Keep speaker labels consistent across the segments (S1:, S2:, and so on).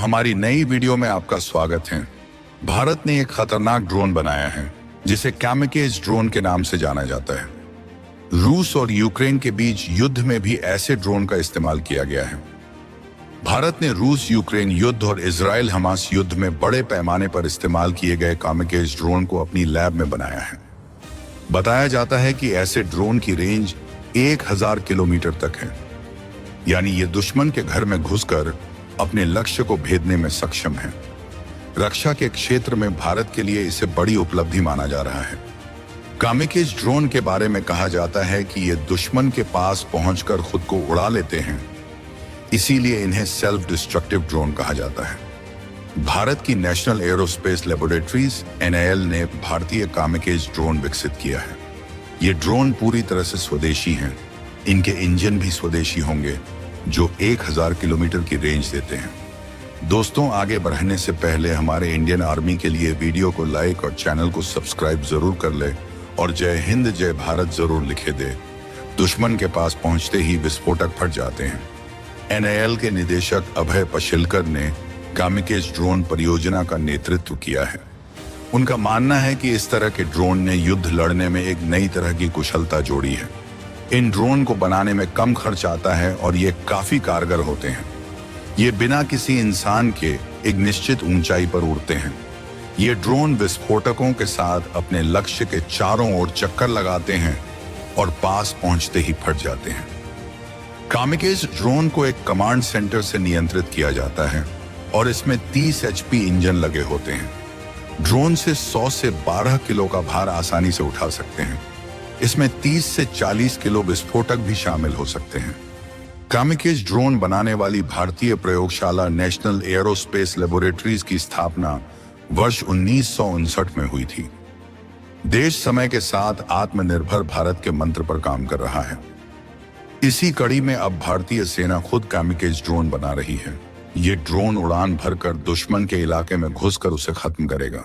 S1: हमारी नई वीडियो में आपका स्वागत है। भारत ने एक खतरनाक ड्रोन बनाया है जिसे कामिकेज ड्रोन के नाम से जाना जाता है। रूस और यूक्रेन के बीच युद्ध में भी ऐसे ड्रोन का इस्तेमाल किया गया है। भारत ने रूस यूक्रेन युद्ध और इजराइल हमास युद्ध में बड़े पैमाने पर इस्तेमाल किए गए कामिकेज ड्रोन को अपनी लैब में बनाया है। बताया जाता है कि ऐसे ड्रोन की रेंज 1000 किलोमीटर तक है, यानी ये दुश्मन के घर में घुसकर अपने लक्ष्य को भेदने में सक्षम है। रक्षा के क्षेत्र में भारत के लिए इसे बड़ी उपलब्धि माना जा रहा है। कामिकेज ड्रोन के बारे में कहा जाता है कि ये दुश्मन के पास पहुंचकर खुद को उड़ा लेते हैं, इसीलिए इन्हें सेल्फ डिस्ट्रक्टिव ड्रोन कहा जाता है। भारत की नेशनल एरोस्पेस लेबोरेटरीज (NAL) ने भारतीय कामिकेज ड्रोन विकसित किया है। ये ड्रोन पूरी तरह से स्वदेशी हैं। इनके इंजन भी स्वदेशी होंगे जो 1000 किलोमीटर की रेंज देते हैं। दोस्तों, आगे बढ़ने से पहले हमारे इंडियन आर्मी के लिए वीडियो को लाइक और चैनल को सब्सक्राइब जरूर कर ले और जय हिंद जय भारत जरूर लिखे दे। दुश्मन के पास पहुंचते ही विस्फोटक फट जाते हैं। NAL के निदेशक अभय पशिलकर ने कामिकेज ड्रोन परियोजना का नेतृत्व किया है। उनका मानना है कि इस तरह के ड्रोन ने युद्ध लड़ने में एक नई तरह की कुशलता जोड़ी है। इन ड्रोन को बनाने में कम खर्च आता है और ये काफी कारगर होते हैं। ये बिना किसी इंसान के एक निश्चित ऊंचाई पर उड़ते हैं। ये ड्रोन विस्फोटकों के साथ अपने लक्ष्य के चारों ओर चक्कर लगाते हैं और पास पहुंचते ही फट जाते हैं। कामिकेज ड्रोन को एक कमांड सेंटर से नियंत्रित किया जाता है और इसमें 30 HP इंजन लगे होते हैं। ड्रोन से 100 से 12 किलो का भार आसानी से उठा सकते हैं। इसमें 30 से 40 किलो विस्फोटक भी शामिल हो सकते हैं। कामिकेज ड्रोन बनाने वाली भारतीय प्रयोगशाला नेशनल एरोस्पेस लेबोरेटरीज की स्थापना वर्ष 1959 में हुई थी। देश समय के साथ आत्मनिर्भर भारत के मंत्र पर काम कर रहा है। इसी कड़ी में अब भारतीय सेना खुद कामिकेज ड्रोन बना रही है। ये ड्रोन उड़ान भरकर दुश्मन के इलाके में घुसकर उसे खत्म करेगा।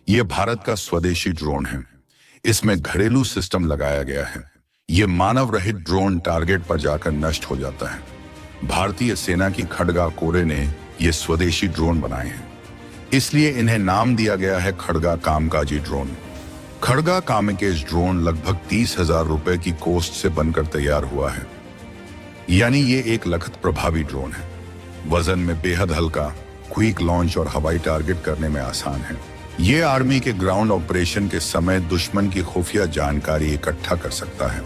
S1: ये भारत का स्वदेशी ड्रोन है। इसमें घरेलू सिस्टम लगाया गया है। ये मानव रहित ड्रोन टारगेट पर जाकर नष्ट हो जाता है। भारतीय सेना की खड़गा कोरे ने ये स्वदेशी ड्रोन बनाए हैं, इसलिए इन्हें नाम दिया गया है खड़गा कामकाजी ड्रोन। खड़गा कामिकेज ड्रोन लगभग 30,000 रुपए की कॉस्ट से बनकर तैयार हुआ है, यानी ये एक लखत प्रभावी ड्रोन है। वजन में बेहद हल्का, क्विक लॉन्च और हवाई टारगेट करने में आसान है। ये आर्मी के ग्राउंड ऑपरेशन के समय दुश्मन की खुफिया जानकारी इकट्ठा कर सकता है,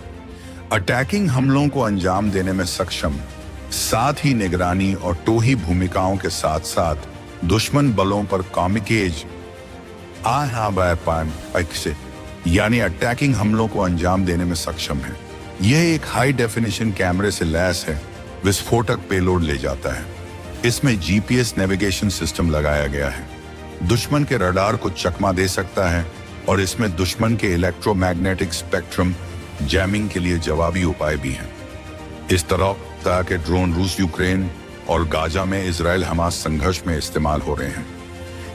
S1: अटैकिंग हमलों को अंजाम देने में सक्षम, साथ ही निगरानी और टोही भूमिकाओं के साथ साथ दुश्मन बलों पर कामिकेज से यानी अटैकिंग हमलों को अंजाम देने में सक्षम है। यह एक हाई डेफिनेशन कैमरे से लैस है, विस्फोटक पेलोड ले जाता है। इसमें GPS नेविगेशन सिस्टम लगाया गया है, दुश्मन के रडार को चकमा दे सकता है और इसमें दुश्मन के इलेक्ट्रोमैग्नेटिक स्पेक्ट्रम जैमिंग के लिए जवाबी उपाय भी हैं। इस तरह के ड्रोन रूस यूक्रेन और गाजा में इजराइल हमास संघर्ष में इस्तेमाल हो रहे हैं।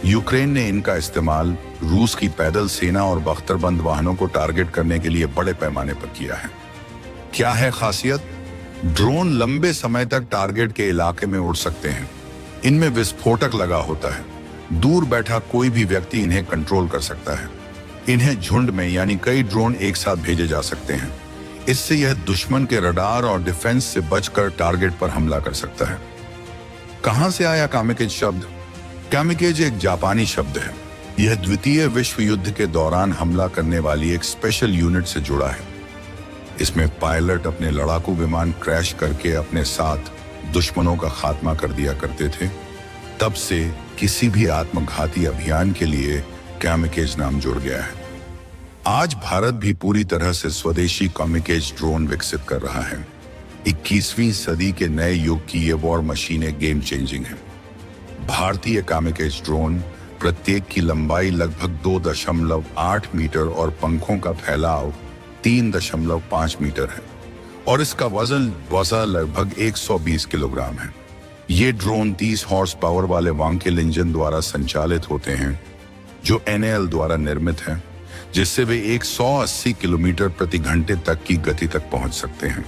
S1: यूक्रेन ने इनका इस्तेमाल रूस की पैदल सेना और बख्तरबंद वाहनों को टारगेट करने के लिए बड़े पैमाने पर किया है। क्या है खासियत? ड्रोन लंबे समय तक टारगेट के इलाके में उड़ सकते हैं। इनमें विस्फोटक लगा होता है। दूर बैठा कोई भी व्यक्ति इन्हें कंट्रोल कर सकता है। इन्हें झुंड में यानी कई ड्रोन एक साथ भेजे जा सकते हैं। इससे यह दुश्मन के रडार और डिफेंस से बचकर टारगेट पर हमला कर सकता है। कहां से आया कामिकेज शब्द? कामिकेज एक जापानी शब्द है। यह द्वितीय विश्व युद्ध के दौरान हमला करने वाली एक स्पेशल यूनिट से जुड़ा है। इसमें पायलट अपने लड़ाकू विमान क्रैश करके अपने साथ दुश्मनों का खात्मा कर दिया करते थे। तब से किसी भी आत्मघाती अभियान के लिए कामिकेज नाम जुड़ गया है। आज भारत भी पूरी तरह से स्वदेशी कामिकेज ड्रोन विकसित कर रहा है। 21वीं सदी के नए युग की ये वॉर मशीनें गेम चेंजिंग है। भारतीय कामिकेज ड्रोन प्रत्येक की लंबाई लगभग 2.8 मीटर और पंखों का फैलाव 3.5 मीटर है और इसका वजन लगभग 120 किलोग्राम है। ये ड्रोन 30 हॉर्स पावर वाले वांकेल इंजन द्वारा संचालित होते हैं जो NAL द्वारा निर्मित है, जिससे वे 180 किलोमीटर प्रति घंटे तक की गति तक पहुंच सकते हैं।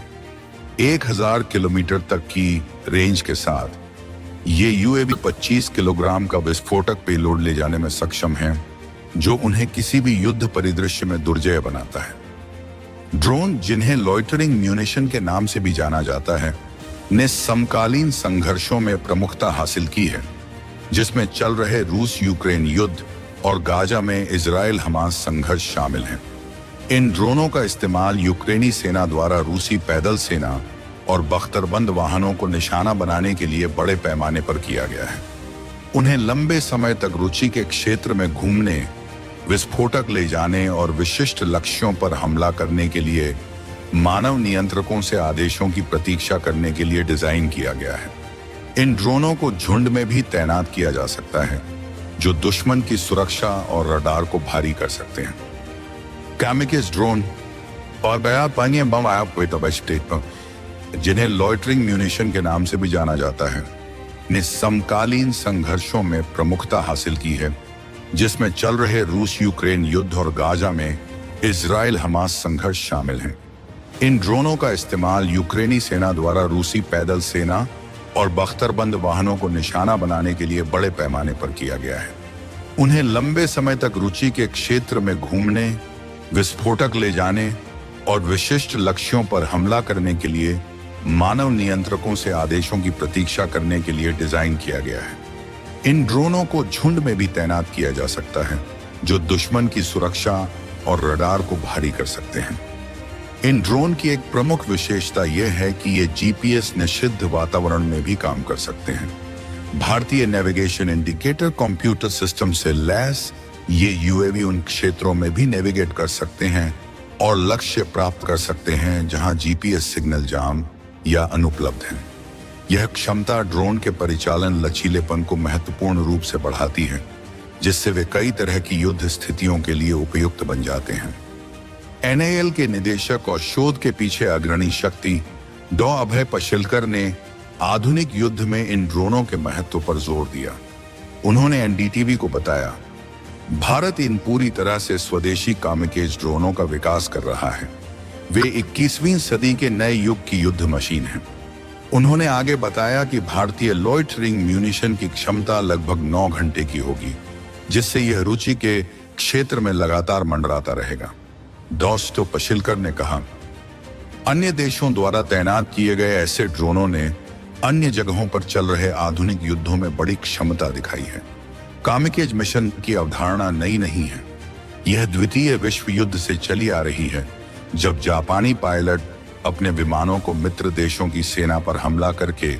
S1: 1000 किलोमीटर तक की रेंज के साथ ये यूएवी 25 किलोग्राम का विस्फोटक पेलोड ले जाने में सक्षम है, जो उन्हें किसी भी युद्ध परिदृश्य में दुर्जय बनाता है। ड्रोन, जिन्हें लॉइटरिंग म्यूनिशन के नाम से भी जाना जाता है, ने समकालीन संघर्षों में प्रमुखता हासिल की है, जिसमें चल रहे रूस यूक्रेन युद्ध और गाजा में इजराइल हमास संघर्ष शामिल हैं। इन ड्रोनों का इस्तेमाल यूक्रेनी सेना द्वारा रूसी पैदल सेना और बख्तरबंद वाहनों को निशाना बनाने के लिए बड़े पैमाने पर किया गया है। उन्हें लंबे समय तक रुचि के क्षेत्र में घूमने, विस्फोटक ले जाने और विशिष्ट लक्ष्यों पर हमला करने के लिए मानव नियंत्रकों से आदेशों की प्रतीक्षा करने के लिए डिजाइन किया गया है। इन ड्रोनों को झुंड में भी तैनात किया जा सकता है, जो दुश्मन की सुरक्षा और रडार को भारी कर सकते हैं। कैमिकेज ड्रोन और जिन्हें लॉइटरिंग म्यूनिशन के नाम से भी जाना जाता है, ने समकालीन संघर्षों में प्रमुखता हासिल की है, जिसमें चल रहे रूस यूक्रेन युद्ध और गाजा में इजराइल हमास संघर्ष शामिल हैं। इन ड्रोनों का इस्तेमाल यूक्रेनी सेना द्वारा रूसी पैदल सेना और बख्तरबंद वाहनों को निशाना बनाने के लिए बड़े पैमाने पर किया गया है। उन्हें लंबे समय तक रुचि के क्षेत्र में घूमने, विस्फोटक ले जाने और विशिष्ट लक्ष्यों पर हमला करने के लिए मानव नियंत्रकों से आदेशों की प्रतीक्षा करने के लिए डिजाइन किया गया है। इन ड्रोनों को झुंड में भी तैनात किया जा सकता है, जो दुश्मन की सुरक्षा और रडार को भारी कर सकते हैं। इन ड्रोन की एक प्रमुख विशेषता यह है कि ये जीपीएस निषिद्ध वातावरण में भी काम कर सकते हैं। भारतीय नेविगेशन इंडिकेटर कंप्यूटर सिस्टम से लैस ये यूएवी उन क्षेत्रों में भी नेविगेट कर सकते हैं और लक्ष्य प्राप्त कर सकते हैं जहां जीपीएस सिग्नल जाम या अनुपलब्ध है। यह क्षमता ड्रोन के परिचालन लचीलेपन को महत्वपूर्ण रूप से बढ़ाती है, जिससे वे कई तरह की युद्ध स्थितियों के लिए उपयुक्त बन जाते हैं। एनएएल के निदेशक और शोध के पीछे अग्रणी शक्ति डॉ अभय पशिलकर ने आधुनिक युद्ध में इन ड्रोनों के महत्व पर जोर दिया। उन्होंने एनडीटीवी को बताया, भारत इन पूरी तरह से स्वदेशी कामिकेज ड्रोनों का विकास कर रहा है। वे 21वीं सदी के नए युग की युद्ध मशीन हैं। उन्होंने आगे बताया कि भारतीय लॉइटरिंग म्यूनिशन की क्षमता लगभग 9 घंटे की होगी, जिससे यह रुचि के क्षेत्र में लगातार मंडराता रहेगा। डॉ पशिलकर ने कहा, अन्य देशों द्वारा तैनात किए गए ऐसे ड्रोनों ने अन्य जगहों पर चल रहे आधुनिक युद्धों में बड़ी क्षमता दिखाई है। कामिकेज मिशन की अवधारणा नई नहीं है। यह द्वितीय विश्व युद्ध से चली आ रही है, जब जापानी पायलट अपने विमानों को मित्र देशों की सेना पर हमला करके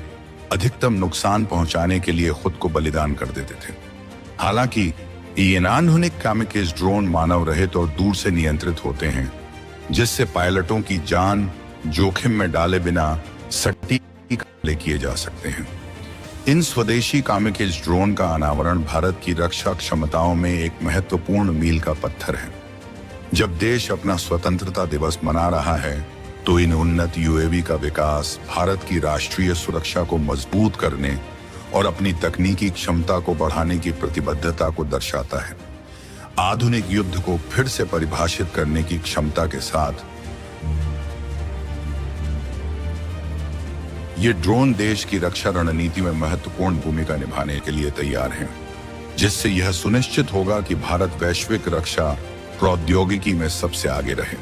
S1: अधिकतम नुकसान पहुंचाने के लिए खुद को बलिदान कर देते थे। हालांकि ये नानहुनिक कामिकेज ड्रोन मानव रहित और दूर से नियंत्रित होते हैं, जिससे पायलटों की जान जोखिम में डाले बिना सटीक हमले किए जा सकते हैं। इन स्वदेशी कामिकेज ड्रोन का अनावरण भारत की रक्षा क्षमताओं में एक महत्वपूर्ण मील का पत्थर है। जब देश अपना स्वतंत्रता दिवस मना रहा है, तो इन उन्नत यूएवी का विकास भारत की राष्ट्रीय सुरक्षा को मजबूत करने और अपनी तकनीकी क्षमता को बढ़ाने की प्रतिबद्धता को दर्शाता है। आधुनिक युद्ध को फिर से परिभाषित करने की क्षमता के साथ ये ड्रोन देश की रक्षा रणनीति में महत्वपूर्ण भूमिका निभाने के लिए तैयार हैं, जिससे यह सुनिश्चित होगा कि भारत वैश्विक रक्षा प्रौद्योगिकी में सबसे आगे रहे।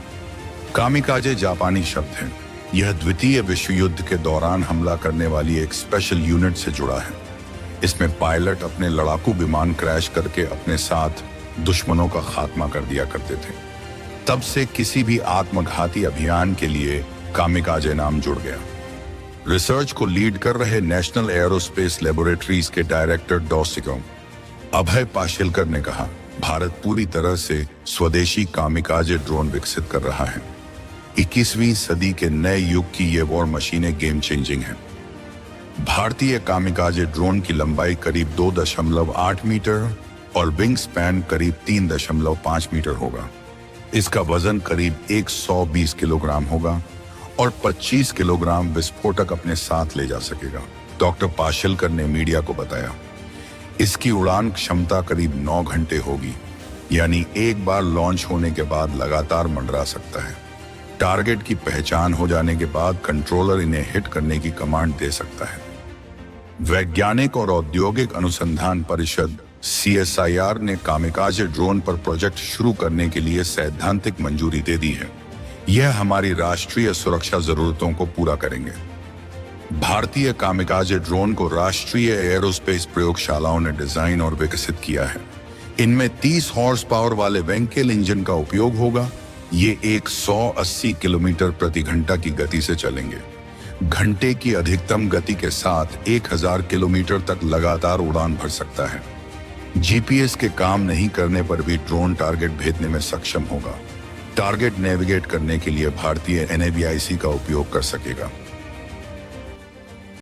S1: कामिकाजे जापानी शब्द है। यह द्वितीय विश्व युद्ध के दौरान हमला करने वाली एक स्पेशल यूनिट से जुड़ा है। इसमें पायलट अपने लड़ाकू विमान क्रैश करके अपने साथ दुश्मनों का खात्मा कर दिया करते थे। तब से किसी भी आत्मघाती अभियान के लिए कामिकाजे नाम जुड़ गया। रिसर्च को लीड कर रहे नेशनल एयरोस्पेस लेबोरेटरीज के डायरेक्टर डॉ अभय पाशिलकर ने कहा, भारत पूरी तरह से स्वदेशी कामिकाजे ड्रोन विकसित कर रहा है। 21वीं सदी के नए युग की ये वॉर मशीनें गेम चेंजिंग हैं। भारतीय कामिकाजे ड्रोन की लंबाई करीब 2.8 मीटर और विंग स्पैन करीब 3.5 मीटर होगा। इसका वजन करीब 120 किलोग्राम होगा और 25 किलोग्राम विस्फोटक अपने साथ ले जा सकेगा। डॉक्टर पाशिलकर ने मीडिया को बताया, इसकी उड़ान क्षमता करीब 9 घंटे होगी, यानी एक बार लॉन्च होने के बाद लगातार मंडरा सकता है। टारगेट की पहचान हो जाने के बाद कंट्रोलर इन्हें हिट करने की कमांड दे सकता है। वैज्ञानिक और औद्योगिक अनुसंधान परिषद CSIR ने कामिकाजे ड्रोन पर प्रोजेक्ट शुरू करने के लिए सैद्धांतिक मंजूरी दे दी है। यह हमारी राष्ट्रीय सुरक्षा जरूरतों को पूरा करेंगे। भारतीय कामिकाजे ड्रोन को राष्ट्रीय एरोस्पेस प्रयोगशालाओं ने डिजाइन और विकसित किया है। इनमें 30 हॉर्स पावर वाले वेंकेल इंजन का उपयोग होगा। ये 180 किलोमीटर प्रति घंटा की गति से चलेंगे। घंटे की अधिकतम गति के साथ 1000 किलोमीटर तक लगातार उड़ान भर सकता है। GPS के काम नहीं करने पर भी ड्रोन टारगेट भेजने में सक्षम होगा। टारगेट नेविगेट करने के लिए भारतीय NAVIC का उपयोग कर सकेगा।